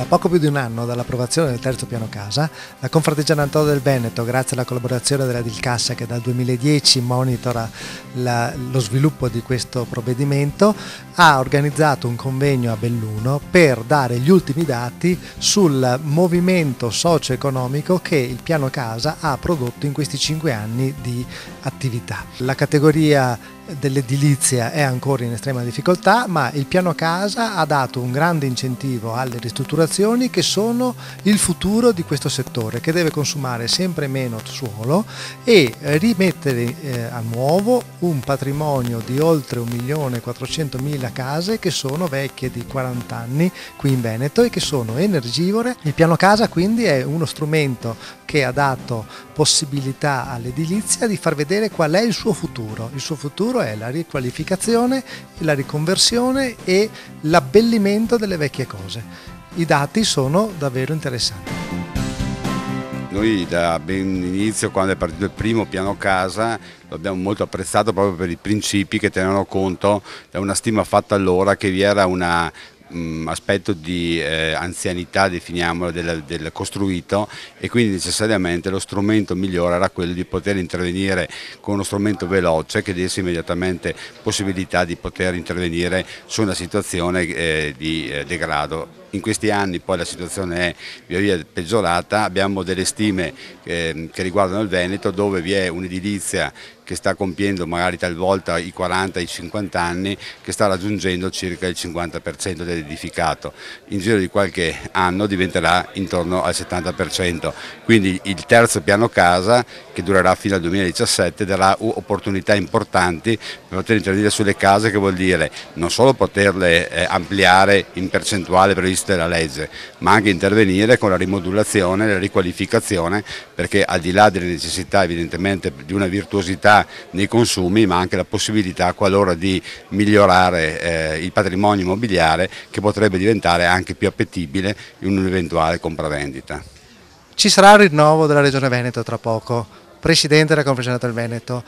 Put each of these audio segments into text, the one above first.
A poco più di un anno dall'approvazione del terzo piano casa, la Confartigianato del Veneto, grazie alla collaborazione della Dilcassa che dal 2010 monitora lo sviluppo di questo provvedimento, ha organizzato un convegno a Belluno per dare gli ultimi dati sul movimento socio-economico che il piano casa ha prodotto in questi 5 anni di attività. La categoria dell'edilizia è ancora in estrema difficoltà, ma il piano casa ha dato un grande incentivo alle ristrutturazioni che sono il futuro di questo settore, che deve consumare sempre meno suolo e rimettere a nuovo un patrimonio di oltre 1.400.000 case che sono vecchie di 40 anni qui in Veneto e che sono energivore. Il piano casa quindi è uno strumento che ha dato possibilità all'edilizia di far vedere qual è il suo futuro. Il suo futuro è la riqualificazione, la riconversione e l'abbellimento delle vecchie cose. I dati sono davvero interessanti. Noi da ben inizio, quando è partito il primo piano casa, lo abbiamo molto apprezzato proprio per i principi che tenevano conto da una stima fatta allora che vi era un aspetto di anzianità, definiamolo, del costruito, e quindi necessariamente lo strumento migliore era quello di poter intervenire con uno strumento veloce che desse immediatamente possibilità di poter intervenire su una situazione di degrado. In questi anni poi la situazione è via via peggiorata, abbiamo delle stime che riguardano il Veneto, dove vi è un'edilizia che sta compiendo magari talvolta i 40, i 50 anni, che sta raggiungendo circa il 50% dell'edificato. In giro di qualche anno diventerà intorno al 70%. Quindi il terzo piano casa, che durerà fino al 2017, darà opportunità importanti per poter intervenire sulle case, che vuol dire non solo poterle ampliare in percentuale prevista dalla legge, ma anche intervenire con la rimodulazione, la riqualificazione, perché al di là delle necessità evidentemente di una virtuosità nei consumi, ma anche la possibilità qualora di migliorare il patrimonio immobiliare, che potrebbe diventare anche più appetibile in un'eventuale compravendita. Ci sarà il rinnovo della Regione Veneto tra poco, Presidente della Confartigianato del Veneto.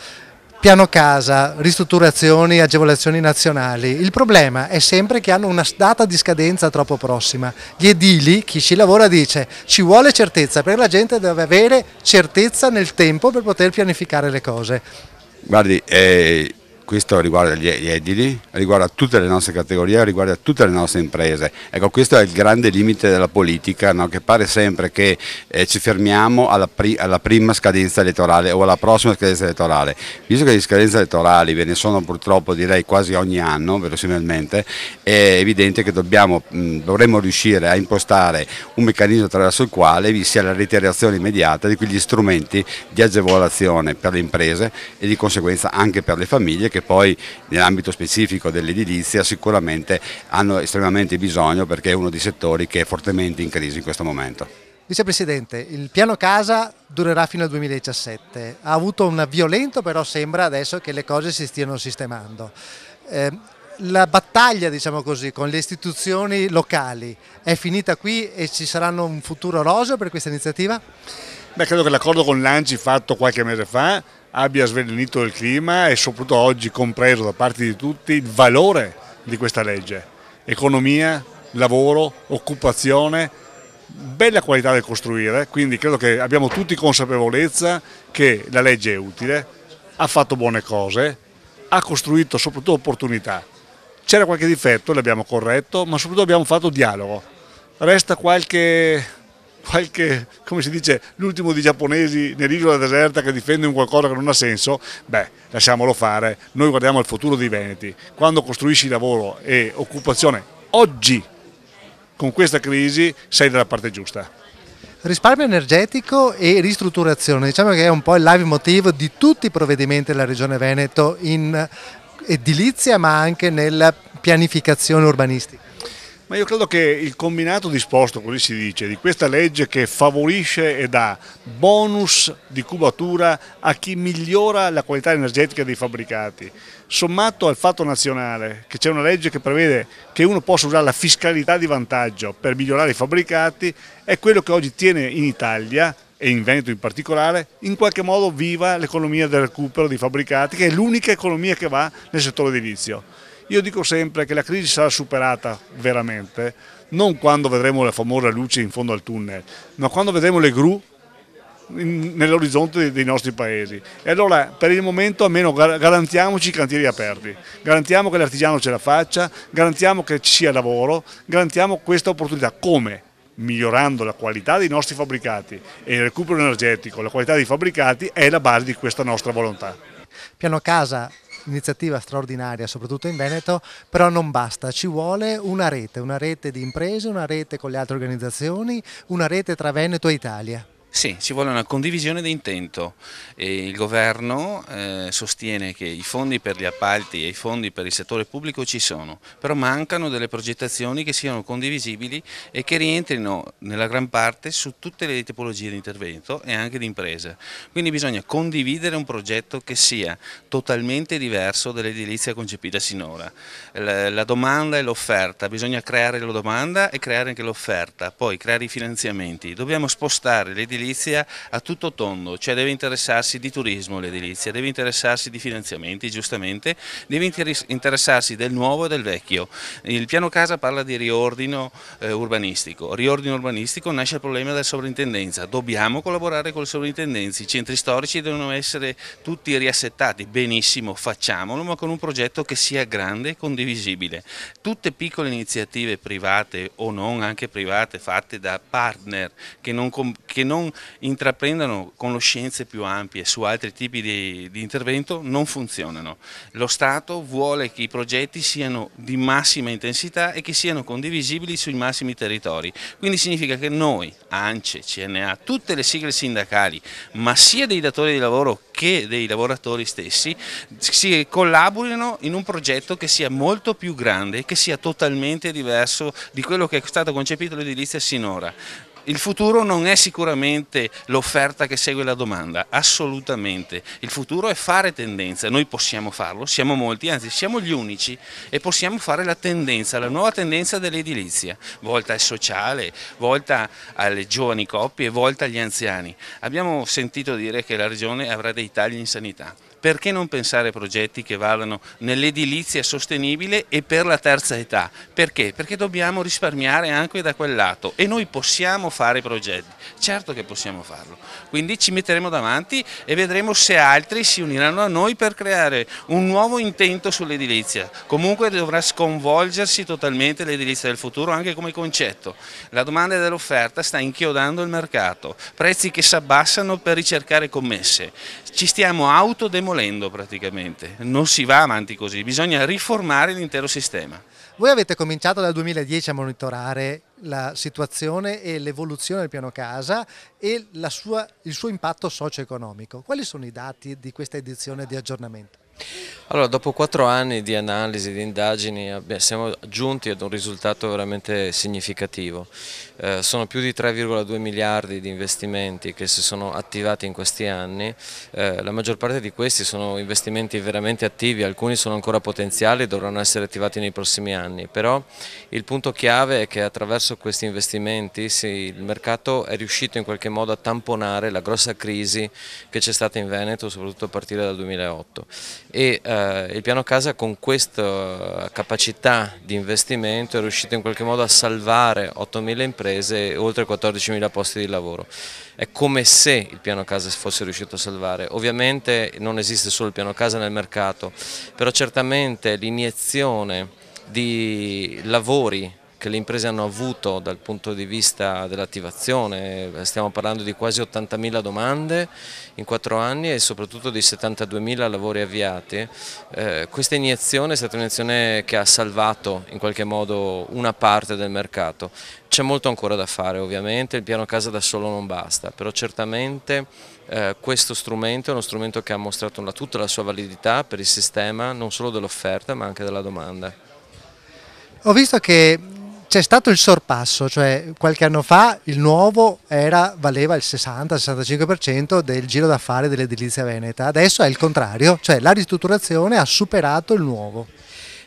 Piano casa, ristrutturazioni, agevolazioni nazionali. Il problema è sempre che hanno una data di scadenza troppo prossima. Gli edili, chi ci lavora, dice ci vuole certezza, perché la gente deve avere certezza nel tempo per poter pianificare le cose. Guardi, questo riguarda gli edili, riguarda tutte le nostre categorie, riguarda tutte le nostre imprese. Ecco, questo è il grande limite della politica, no? Che pare sempre che ci fermiamo alla prima scadenza elettorale o alla prossima scadenza elettorale. Visto che le scadenze elettorali ve ne sono purtroppo, direi, quasi ogni anno, verosimilmente, è evidente che dovremmo riuscire a impostare un meccanismo attraverso il quale vi sia la reiterazione immediata di quegli strumenti di agevolazione per le imprese e di conseguenza anche per le famiglie, che poi nell'ambito specifico dell'edilizia sicuramente hanno estremamente bisogno, perché è uno dei settori che è fortemente in crisi in questo momento. Vicepresidente, il piano casa durerà fino al 2017, ha avuto un violento, però sembra adesso che le cose si stiano sistemando. La battaglia, diciamo così, con le istituzioni locali è finita qui e ci saranno un futuro roseo per questa iniziativa? Beh, credo che l'accordo con l'ANCI fatto qualche mese fa abbia svelenito il clima e soprattutto oggi compreso da parte di tutti il valore di questa legge. Economia, lavoro, occupazione, bella qualità del costruire, quindi credo che abbiamo tutti consapevolezza che la legge è utile, ha fatto buone cose, ha costruito soprattutto opportunità. C'era qualche difetto, l'abbiamo corretto, ma soprattutto abbiamo fatto dialogo. Resta qualche, come si dice, l'ultimo dei giapponesi nell'isola deserta che difende un qualcosa che non ha senso. Beh, lasciamolo fare, noi guardiamo al futuro dei veneti. Quando costruisci lavoro e occupazione oggi, con questa crisi, sei dalla parte giusta. Risparmio energetico e ristrutturazione, diciamo che è un po' il leitmotiv di tutti i provvedimenti della Regione Veneto in edilizia, ma anche nella pianificazione urbanistica. Ma io credo che il combinato disposto, così si dice, di questa legge che favorisce e dà bonus di cubatura a chi migliora la qualità energetica dei fabbricati, sommato al fatto nazionale che c'è una legge che prevede che uno possa usare la fiscalità di vantaggio per migliorare i fabbricati, è quello che oggi tiene in Italia, e in Veneto in particolare, in qualche modo viva l'economia del recupero dei fabbricati, che è l'unica economia che va nel settore edilizio. Io dico sempre che la crisi sarà superata veramente non quando vedremo la famosa luce in fondo al tunnel, ma quando vedremo le gru nell'orizzonte dei nostri paesi. E allora per il momento almeno garantiamoci i cantieri aperti, garantiamo che l'artigiano ce la faccia, garantiamo che ci sia lavoro, garantiamo questa opportunità. Come? Migliorando la qualità dei nostri fabbricati, e il recupero energetico, la qualità dei fabbricati è la base di questa nostra volontà. Piano Casa, iniziativa straordinaria soprattutto in Veneto, però non basta, ci vuole una rete di imprese, una rete con le altre organizzazioni, una rete tra Veneto e Italia. Sì, ci vuole una condivisione di intento e il governo sostiene che i fondi per gli appalti e i fondi per il settore pubblico ci sono, però mancano delle progettazioni che siano condivisibili e che rientrino nella gran parte su tutte le tipologie di intervento e anche di impresa. Quindi bisogna condividere un progetto che sia totalmente diverso dall'edilizia concepita sinora. La domanda e l'offerta, bisogna creare la domanda e creare anche l'offerta, poi creare i finanziamenti, dobbiamo spostare l'edilizia a tutto tondo, cioè deve interessarsi di turismo l'edilizia, deve interessarsi di finanziamenti giustamente, deve interessarsi del nuovo e del vecchio. Il piano casa parla di riordino urbanistico, nasce il problema della sovrintendenza, dobbiamo collaborare con le sovrintendenze, i centri storici devono essere tutti riassettati, benissimo, facciamolo, ma con un progetto che sia grande e condivisibile. Tutte piccole iniziative private o non, anche private, fatte da partner che non intraprendano conoscenze più ampie su altri tipi di intervento non funzionano. Lo Stato vuole che i progetti siano di massima intensità e che siano condivisibili sui massimi territori, quindi significa che noi, ANCE, CNA, tutte le sigle sindacali, ma sia dei datori di lavoro che dei lavoratori stessi, si collaborino in un progetto che sia molto più grande e che sia totalmente diverso di quello che è stato concepito l'edilizia sinora. Il futuro non è sicuramente l'offerta che segue la domanda, assolutamente. Il futuro è fare tendenza, noi possiamo farlo, siamo molti, anzi siamo gli unici e possiamo fare la tendenza, la nuova tendenza dell'edilizia, volta al sociale, volta alle giovani coppie, volta agli anziani. Abbiamo sentito dire che la Regione avrà dei tagli in sanità. Perché non pensare a progetti che vadano nell'edilizia sostenibile e per la terza età? Perché? Perché dobbiamo risparmiare anche da quel lato e noi possiamo fare progetti, certo che possiamo farlo, quindi ci metteremo davanti e vedremo se altri si uniranno a noi per creare un nuovo intento sull'edilizia. Comunque dovrà sconvolgersi totalmente l'edilizia del futuro anche come concetto. La domanda dell'offerta sta inchiodando il mercato, prezzi che si abbassano per ricercare commesse, ci stiamo autodemolendo praticamente, non si va avanti così, bisogna riformare l'intero sistema. Voi avete cominciato dal 2010 a monitorare la situazione e l'evoluzione del piano casa e il suo impatto socio-economico. Quali sono i dati di questa edizione di aggiornamento? Allora, dopo 4 anni di analisi, di indagini, siamo giunti ad un risultato veramente significativo. Sono più di 3,2 miliardi di investimenti che si sono attivati in questi anni, la maggior parte di questi sono investimenti veramente attivi, alcuni sono ancora potenziali e dovranno essere attivati nei prossimi anni, però il punto chiave è che attraverso questi investimenti il mercato è riuscito in qualche modo a tamponare la grossa crisi che c'è stata in Veneto, soprattutto a partire dal 2008. E il piano casa con questa capacità di investimento è riuscito in qualche modo a salvare 8.000 imprese e oltre 14.000 posti di lavoro. È come se il piano casa fosse riuscito a salvare. Ovviamente non esiste solo il piano casa nel mercato, però certamente l'iniezione di lavori che le imprese hanno avuto dal punto di vista dell'attivazione, stiamo parlando di quasi 80.000 domande in 4 anni e soprattutto di 72.000 lavori avviati. Questa iniezione è stata un'iniezione che ha salvato in qualche modo una parte del mercato. C'è molto ancora da fare ovviamente, il piano casa da solo non basta, però certamente questo strumento è uno strumento che ha mostrato tutta la sua validità per il sistema, non solo dell'offerta ma anche della domanda. Ho visto che c'è stato il sorpasso, cioè qualche anno fa il nuovo valeva il 60-65% del giro d'affari dell'edilizia veneta, adesso è il contrario, cioè la ristrutturazione ha superato il nuovo.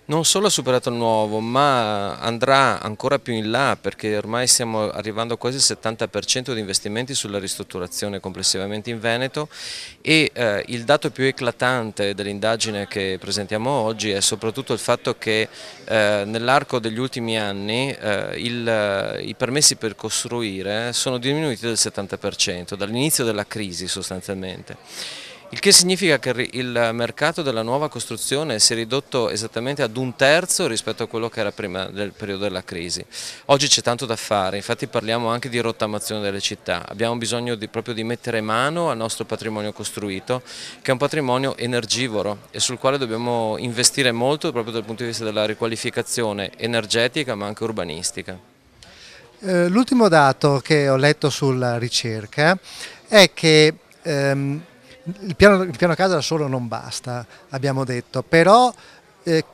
Non solo ha superato il nuovo, ma andrà ancora più in là, perché ormai stiamo arrivando a quasi il 70% di investimenti sulla ristrutturazione complessivamente in Veneto, e il dato più eclatante dell'indagine che presentiamo oggi è soprattutto il fatto che nell'arco degli ultimi anni i permessi per costruire sono diminuiti del 70%, dall'inizio della crisi sostanzialmente. Il che significa che il mercato della nuova costruzione si è ridotto esattamente ad 1/3 rispetto a quello che era prima del periodo della crisi. Oggi c'è tanto da fare, infatti parliamo anche di rottamazione delle città. Abbiamo bisogno proprio di mettere mano al nostro patrimonio costruito, che è un patrimonio energivoro e sul quale dobbiamo investire molto proprio dal punto di vista della riqualificazione energetica ma anche urbanistica. L'ultimo dato che ho letto sulla ricerca è che il piano casa da solo non basta, abbiamo detto, però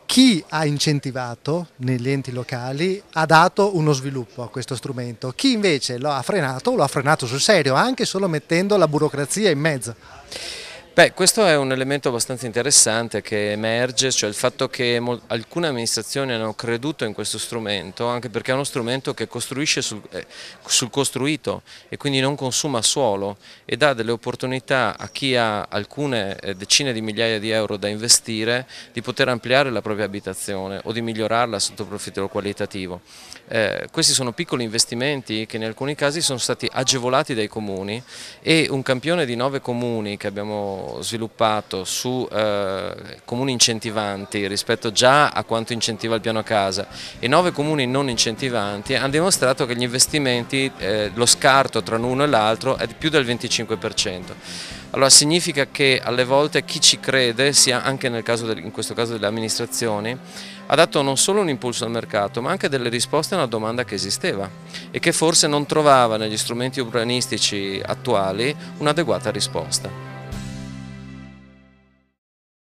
chi ha incentivato negli enti locali ha dato uno sviluppo a questo strumento, chi invece lo ha frenato sul serio, anche solo mettendo la burocrazia in mezzo. Beh, questo è un elemento abbastanza interessante che emerge, cioè il fatto che alcune amministrazioni hanno creduto in questo strumento, anche perché è uno strumento che costruisce sul costruito e quindi non consuma suolo e dà delle opportunità a chi ha alcune decine di migliaia di euro da investire di poter ampliare la propria abitazione o di migliorarla sotto il profilo qualitativo. Questi sono piccoli investimenti che in alcuni casi sono stati agevolati dai comuni, e un campione di 9 comuni che abbiamo sviluppato su comuni incentivanti rispetto già a quanto incentiva il piano casa e 9 comuni non incentivanti hanno dimostrato che gli investimenti, lo scarto tra l'uno e l'altro è di più del 25%. Allora significa che alle volte chi ci crede, sia anche in questo caso delle amministrazioni, ha dato non solo un impulso al mercato ma anche delle risposte a una domanda che esisteva e che forse non trovava negli strumenti urbanistici attuali un'adeguata risposta.